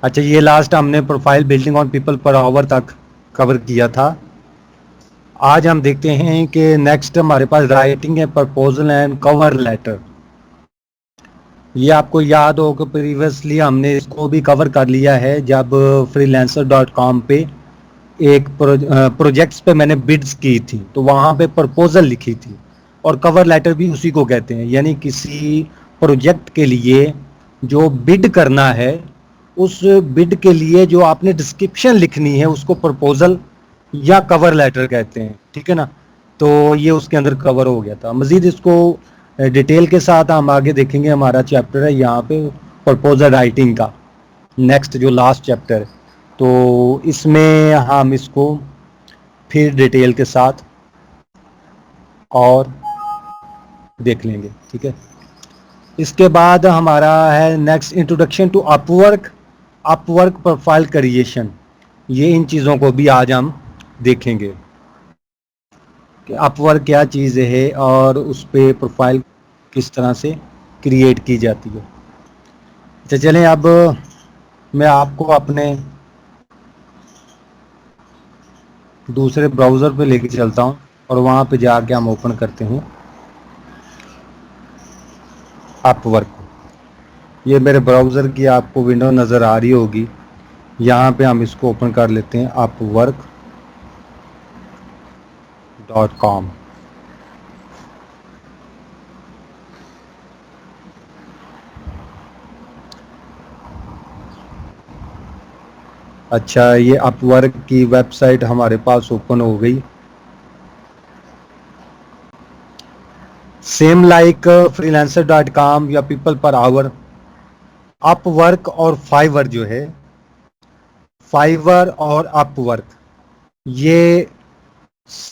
اچھا یہ لاسٹ ہم نے پروفائل بلڈنگ آن پیپل پر آور تک کور کیا تھا. آج ہم دیکھتے ہیں کہ نیکسٹ ہمارے پاس رائٹنگ ہے پرپوزل اینڈ کور لیٹر. یہ آپ کو یاد ہو کہ پریویسلی ہم نے اس کو بھی کور کر لیا ہے جب freelancer.com پہ ایک پروجیکٹس پہ میں نے بڈس کی تھی تو وہاں پہ پرپوزل لکھی تھی اور کور لیٹر بھی اسی کو کہتے ہیں. یعنی کسی پروجیکٹ کے لیے جو بڈ کرنا ہے اس بڈ کے لیے جو آپ نے ڈسکرپشن لکھنی ہے اس کو پرپوزل یا کور لیٹر کہتے ہیں. ٹھیک ہے نا. تو یہ اس کے اندر کور ہو گیا تھا. مزید اس کو ڈیٹیل کے ساتھ ہم آگے دیکھیں گے. ہمارا چیپٹر ہے یہاں پہ پرپوزل رائٹنگ کا, نیکسٹ جو لاسٹ چیپٹر ہے, تو اس میں ہم اس کو پھر ڈیٹیل کے ساتھ اور دیکھ لیں گے. ٹھیک ہے. اس کے بعد ہمارا ہے next introduction to up work profile creation. یہ ان چیزوں کو بھی آج ہم دیکھیں گے کہ اپ ورک کیا چیز ہے اور اس پہ پروفائل کس طرح سے کریٹ کی جاتی ہے. اچھا چلیں اب میں آپ کو اپنے دوسرے براؤزر پہ لے کے چلتا ہوں اور وہاں پہ جا کے ہم اوپن کرتے ہیں اپ ورک. یہ میرے براؤزر کی آپ کو ونڈو نظر آ رہی ہوگی. یہاں پہ ہم اس کو اوپن کر لیتے ہیں upwork.com. اچھا یہ اپ ورک کی ویب سائٹ ہمارے پاس اوپن ہو گئی. سیم لائک freelancer.com یا پیپل پر آور, اپ ورک اور فائیور جو ہے, فائیور اور اپ ورک یہ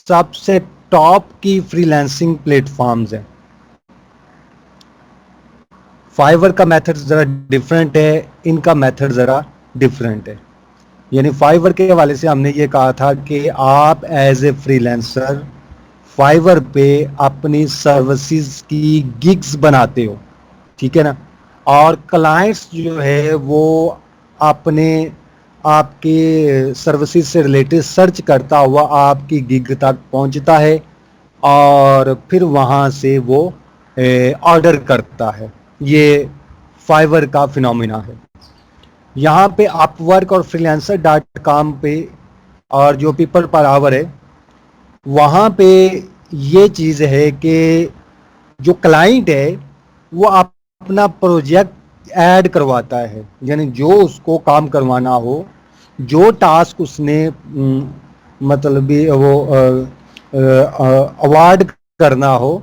سب سے ٹاپ کی فری لانسنگ پلیٹ فارمز ہیں. فائیور کا میتھڈ ذرا ڈفرینٹ ہے, ان کا میتھڈ ذرا ڈفرینٹ ہے. یعنی فائیور کے حوالے سے ہم نے یہ کہا تھا کہ آپ ایز اے فری لانسر فائیور پہ اپنی سروسز کی گگز بناتے ہو. ٹھیک ہے نا. اور کلائنٹس جو ہے وہ اپنے آپ کی سروسز سے ریلیٹڈ سرچ کرتا ہوا آپ کی گگ تک پہنچتا ہے اور پھر وہاں سے وہ آرڈر کرتا ہے. یہ فائیور کا فنومینا ہے. یہاں پہ اپ ورک اور freelancer.com پہ اور جو پیپل پر آور ہے وہاں پہ یہ چیز ہے کہ جو کلائنٹ ہے وہ اپنا پروجیکٹ ایڈ کرواتا ہے. یعنی جو اس کو کام کروانا ہو, جو ٹاسک اس نے مطلب وہ اوارڈ کرنا ہو,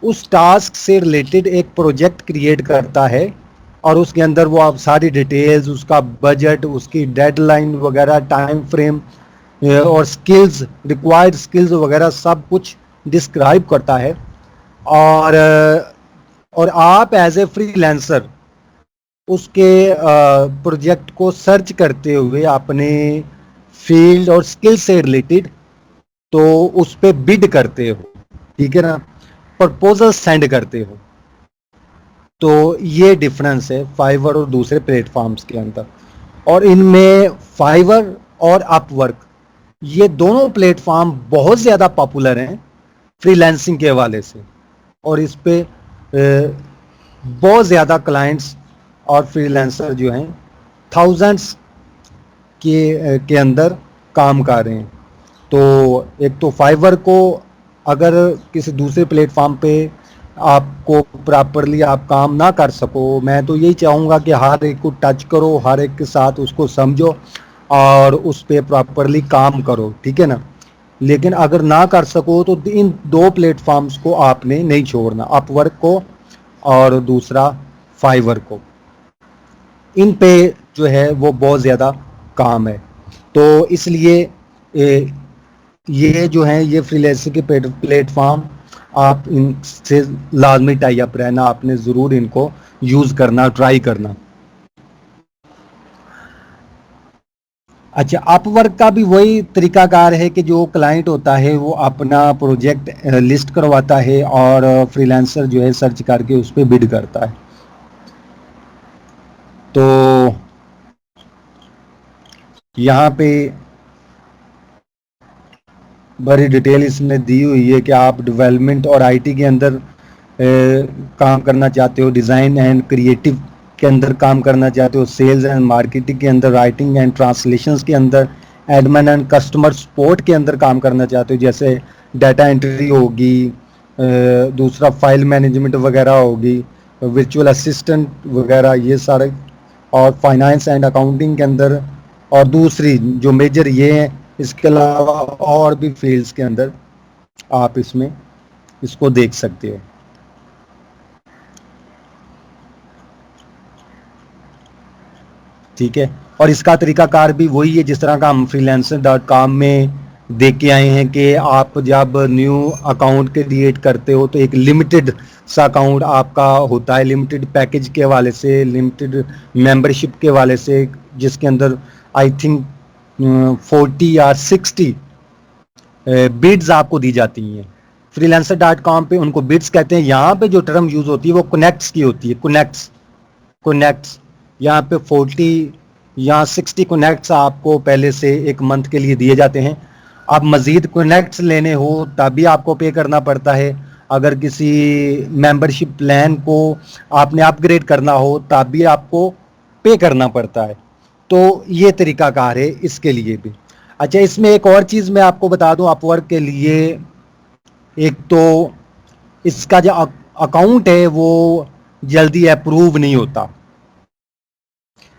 اس ٹاسک سے ریلیٹڈ ایک پروجیکٹ کریٹ کرتا ہے اور اس کے اندر وہ آپ ساری ڈیٹیلز, اس کا بجٹ, اس کی ڈیڈ لائن وغیرہ, ٹائم فریم اور سکلز, ریکوائرڈ سکلز وغیرہ سب کچھ ڈسکرائب کرتا ہے. اور آپ ایز اے فری لانسر اس کے پروجیکٹ کو سرچ کرتے ہوئے اپنے فیلڈ اور سکل سے ریلیٹڈ تو اس پہ بڈ کرتے ہو. ٹھیک ہے نا. پرپوزل سینڈ کرتے ہو. تو یہ ڈفرنس ہے فائیور اور دوسرے پلیٹ فارمز کے اندر. اور ان میں فائیور اور اپ ورک یہ دونوں پلیٹ فارم بہت زیادہ پاپولر ہیں فری لانسنگ کے حوالے سے, اور اس پہ بہت زیادہ کلائنٹس اور فری لانسر جو ہیں تھاؤزنڈس کے اندر کام کر رہے ہیں. تو ایک تو فائیور کو اگر کسی دوسرے پلیٹ فارم پہ آپ کو پراپرلی آپ کام نہ کر سکو, میں تو یہی چاہوں گا کہ ہر ایک کو ٹچ کرو, ہر ایک کے ساتھ اس کو سمجھو اور اس پہ پراپرلی کام کرو. ٹھیک ہے نا. لیکن اگر نہ کر سکو تو ان دو پلیٹ فارمز کو آپ نے نہیں چھوڑنا, اپ ورک کو اور دوسرا فائیور کو. ان پہ جو ہے وہ بہت زیادہ کام ہے. تو اس لیے یہ جو ہیں یہ فری لانسنگ کے پلیٹ فارم آپ ان سے لازمی ٹائی اپ رہنا, آپ نے ضرور ان کو یوز کرنا, ٹرائی کرنا. اچھا اپ ورک کا بھی وہی طریقہ کار ہے کہ جو کلائنٹ ہوتا ہے وہ اپنا پروجیکٹ لسٹ کرواتا ہے اور فری لانسر جو ہے سرچ کر کے اس پہ بڈ کرتا ہے. تو یہاں پہ بڑی ڈیٹیل اس میں دی ہوئی ہے کہ آپ ڈیولپمنٹ اور آئی ٹی کے اندر کام کرنا چاہتے ہو، ڈیزائن اینڈ کریٹو کے اندر کام کرنا چاہتے ہو، سیلز اینڈ مارکیٹنگ کے اندر، رائٹنگ اینڈ ٹرانسلیشنز کے اندر، ایڈمن اینڈ کسٹمر سپورٹ کے اندر کام کرنا چاہتے ہو، جیسے ڈیٹا انٹری ہوگی، دوسرا فائل مینجمنٹ وغیرہ ہوگی، ورچوئل اسسٹنٹ وغیرہ یہ سارے، اور فائنانس اینڈ اکاؤنٹنگ کے اندر، اور دوسری جو میجر یہ ہیں، اس کے علاوہ اور بھی فیلڈز کے اندر آپ اس میں اس کو دیکھ سکتے ہو. ٹھیک ہے، اور اس کا طریقہ کار بھی وہی ہے جس طرح کا ہم freelancer.com میں دیکھ کے آئے ہیں کہ آپ جب نیو اکاؤنٹ کریٹ کرتے ہو تو ایک لمیٹڈ سا اکاؤنٹ آپ کا ہوتا ہے، لمیٹڈ پیکج کے حوالے سے، لمیٹڈ ممبرشپ کے حوالے سے، جس کے اندر آئی تھنک 40 یا 60 بڈز آپ کو دی جاتی ہیں. freelancer.com پہ ان کو بڈز کہتے ہیں. یہاں پہ جو ٹرم یوز ہوتی ہے وہ کنیکٹس کی ہوتی ہے. کنیکٹس یہاں پہ 40 یا 60 کنیکٹس آپ کو پہلے سے ایک منتھ کے لیے دیے جاتے ہیں. اب مزید کنیکٹس لینے ہو تب بھی آپ کو پے کرنا پڑتا ہے. اگر کسی ممبرشپ پلان کو آپ نے اپ گریڈ کرنا ہو تب بھی آپ کو پے کرنا پڑتا ہے. تو یہ طریقہ کار ہے اس کے لیے بھی. اچھا، اس میں ایک اور چیز میں آپ کو بتا دوں اپ ورک کے لیے. ایک تو اس کا جو اکاؤنٹ ہے وہ جلدی اپروو نہیں ہوتا،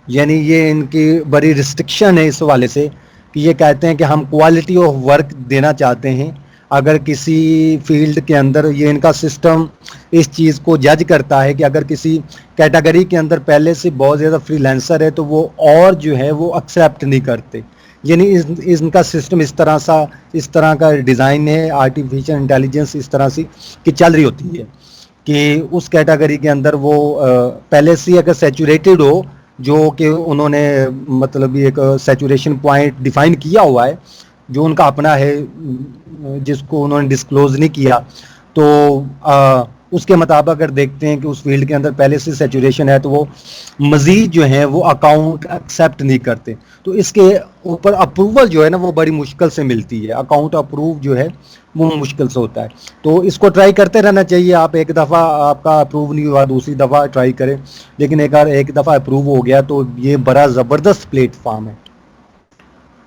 یعنی یہ ان کی بڑی ریسٹرکشن ہے اس حوالے سے کہ یہ کہتے ہیں کہ ہم کوالٹی آف ورک دینا چاہتے ہیں. اگر کسی فیلڈ کے اندر یہ ان کا سسٹم اس چیز کو جج کرتا ہے کہ اگر کسی کیٹیگری کے اندر پہلے سے بہت زیادہ فری لینسر ہے تو وہ اور جو ہے وہ ایکسیپٹ نہیں کرتے. یعنی ان کا سسٹم اس طرح کا ڈیزائن ہے، آرٹیفیشل انٹیلیجنس اس طرح سے کہ چل رہی ہوتی ہے کہ اس کیٹیگری کے اندر وہ پہلے سے اگر سیچوریٹڈ ہو، جو کہ انہوں نے مطلب ایک سیچوریشن پوائنٹ ڈیفائن کیا ہوا ہے جو ان کا اپنا ہے، جس کو انہوں نے ڈسکلوز نہیں کیا، تو اس کے مطابق اگر دیکھتے ہیں کہ اس فیلڈ کے اندر پہلے سے سیچوریشن ہے تو وہ مزید جو ہے وہ اکاؤنٹ ایکسیپٹ نہیں کرتے. تو اس کے اوپر اپروول جو ہے نا وہ بڑی مشکل سے ملتی ہے. اکاؤنٹ اپروو جو ہے وہ مشکل سے ہوتا ہے. تو اس کو ٹرائی کرتے رہنا چاہیے. آپ ایک دفعہ آپ کا اپروو نہیں ہوا دوسری دفعہ ٹرائی کریں، لیکن ایک دفعہ اپروو ہو گیا تو یہ بڑا زبردست پلیٹ فارم ہے،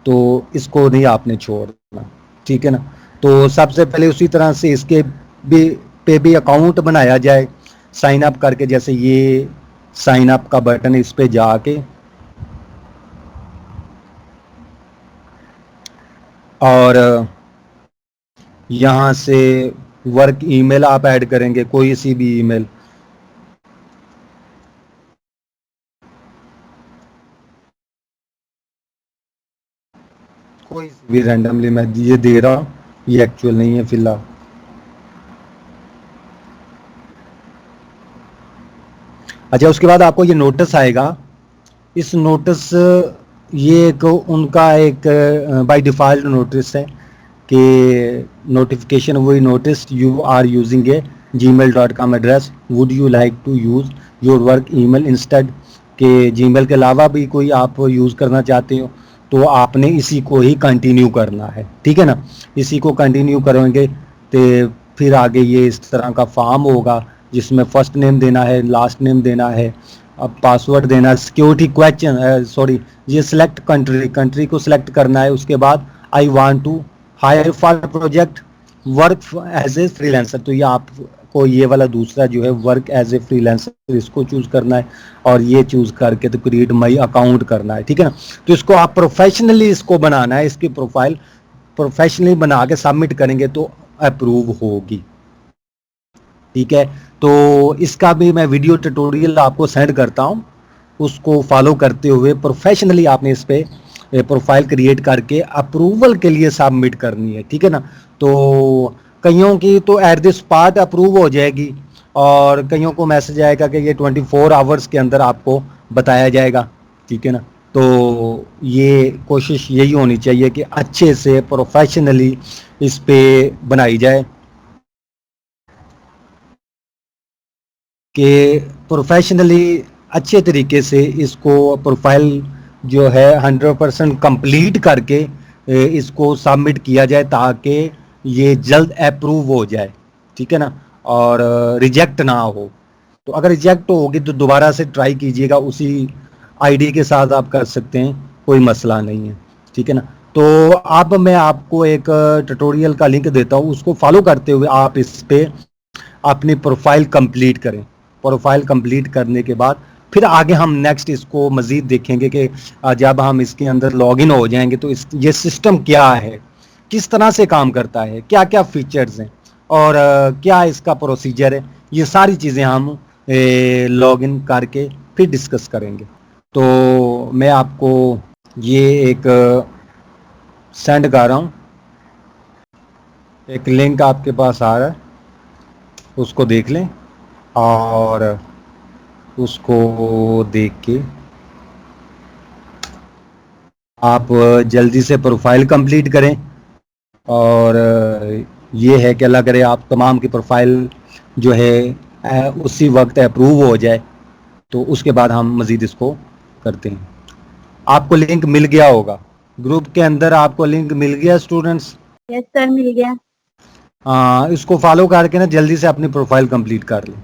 تو اس کو نہیں آپ نے چھوڑنا. ٹھیک ہے نا. تو سب سے پہلے اسی طرح سے اس کے پہ بھی اکاؤنٹ بنایا جائے سائن اپ کر کے. جیسے یہ سائن اپ کا بٹن، اس پہ جا کے اور یہاں سے ورک ای میل آپ ایڈ کریں گے، کوئی سی بھی ای میل. کوئی سی بھی رینڈملی میں یہ دے رہا ہوں، یہ ایکچوئل نہیں ہے فی الحال. اچھا، اس کے بعد آپ کو یہ نوٹس آئے گا. اس نوٹس یہ ایک ان کا ایک بائی ڈیفالٹ نوٹس ہے کہ نوٹیفیکیشن وہی notice you are using a gmail.com address, would you like to use your work email instead, کہ جی میل کے علاوہ بھی کوئی آپ یوز کرنا چاہتے ہو تو آپ نے اسی کو ہی کنٹینیو کرنا ہے. ٹھیک ہے نا. اسی کو کنٹینیو کریں گے تو پھر آگے یہ اس طرح کا فارم ہوگا جس میں فرسٹ نیم دینا ہے، لاسٹ نیم دینا ہے، اب پاسورڈ دینا ہے، سیکیورٹی کویسچن یہ سلیکٹ کنٹری کو سلیکٹ کرنا ہے. اس کے بعد I want to hire for project work as a freelancer, تو یہ آپ کو یہ والا دوسرا جو ہے work as a freelancer اس کو چوز کرنا ہے، اور یہ چوز کر کے تو کریٹ مائی اکاؤنٹ کرنا ہے. ٹھیک ہے نا. تو اس کو آپ پروفیشنلی اس کو بنانا ہے، اس کی پروفائل پروفیشنلی بنا کے سبمٹ کریں گے تو اپروو ہوگی. ٹھیک ہے. تو اس کا بھی میں ویڈیو ٹیٹوریل آپ کو سینڈ کرتا ہوں، اس کو فالو کرتے ہوئے پروفیشنلی آپ نے اس پہ پروفائل کریٹ کر کے اپروول کے لیے سبمٹ کرنی ہے. ٹھیک ہے نا. تو کئیوں کی تو ایٹ دی اسپاٹ اپروو ہو جائے گی، اور کئیوں کو میسج آئے گا کہ یہ 24 آورس کے اندر آپ کو بتایا جائے گا. ٹھیک ہے نا. تو یہ کوشش یہی ہونی چاہیے کہ اچھے سے پروفیشنلی اس پہ بنائی جائے، کہ پروفیشنلی اچھے طریقے سے اس کو پروفائل جو ہے 100% کمپلیٹ کر کے اس کو سبمٹ کیا جائے تاکہ یہ جلد اپروو ہو جائے, ٹھیک ہے نا, اور ریجیکٹ نہ ہو. تو اگر ریجیکٹ ہوگی تو دوبارہ سے ٹرائی کیجیے گا, اسی آئی ڈی کے ساتھ آپ کر سکتے ہیں, کوئی مسئلہ نہیں ہے, ٹھیک ہے نا. تو اب میں آپ کو ایک ٹیوٹوریل کا لنک دیتا ہوں, اس کو فالو کرتے ہوئے آپ اس پہ اپنی پروفائل کمپلیٹ کریں. پروفائل کمپلیٹ کرنے کے بعد پھر آگے ہم نیکسٹ اس کو مزید دیکھیں گے کہ جب ہم اس کے اندر لاگ ان ہو جائیں گے تو یہ سسٹم کیا ہے, کس طرح سے کام کرتا ہے, کیا کیا فیچرز ہیں اور کیا اس کا پروسیجر ہے, یہ ساری چیزیں ہم لاگ ان کر کے پھر ڈسکس کریں گے. تو میں آپ کو یہ ایک سینڈ کر رہا ہوں, ایک لنک آپ کے پاس آ رہا ہے, اس کو دیکھ لیں اور اس کو دیکھ کے آپ جلدی سے پروفائل کمپلیٹ کریں. اور یہ ہے کہ اللہ کرے آپ تمام کی پروفائل جو ہے اسی وقت اپروو ہو جائے, تو اس کے بعد ہم مزید اس کو کرتے ہیں. آپ کو لنک مل گیا ہوگا گروپ کے اندر, آپ کو لنک مل گیا اسٹوڈنٹس؟ یس سر, مل گیا. اس کو فالو کر کے نا جلدی سے اپنی پروفائل کمپلیٹ کر لیں.